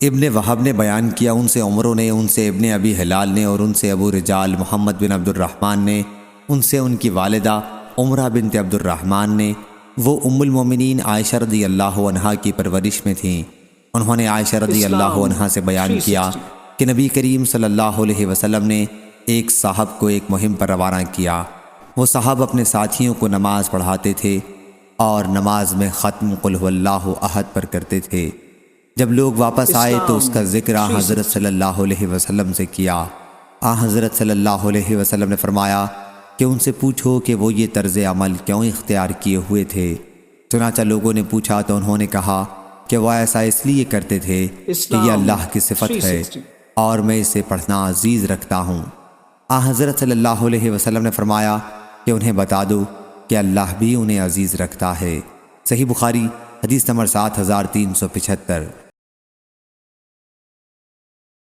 ابن وہب نے بیان کیا، ان سے عمرو نے، ان سے ابن ابی ہلال نے، اور ان سے ابو رجال محمد بن عبد الرحمن نے، ان سے ان کی والدہ عمرہ بنت عبد الرحمن نے، وہ ام المومنین عائشہ رضی اللہ عنہا کی پرورش میں تھیں۔ انہوں نے عائشہ رضی اللہ عنہا سے بیان کیا کہ نبی کریم صلی اللہ علیہ وسلم نے ایک صاحب کو ایک مہم پر روانہ کیا۔ وہ صاحب اپنے ساتھیوں کو نماز پڑھاتے تھے اور نماز میں ختم قل هو اللہ احد پر کرتے تھے۔ جب لوگ واپس آئے تو اس کا ذکر آن حضرت صلی اللہ علیہ وسلم سے کیا۔ آن حضرت صلی اللہ علیہ وسلم نے فرمایا کہ ان سے پوچھو کہ وہ یہ طرز عمل کیوں اختیار کیے ہوئے تھے۔ چنانچہ لوگوں نے پوچھا تو انہوں نے کہا کہ وہ ایسا اس لیے کرتے تھے کہ یہ اللہ کی صفت ہے اور میں اسے پڑھنا عزیز رکھتا ہوں۔ آن حضرت صلی اللہ علیہ وسلم نے فرمایا کہ انہیں بتا دو کہ اللہ بھی انہیں عزیز رکھتا ہے۔ صحیح بخاری حدیث نمبر 7375۔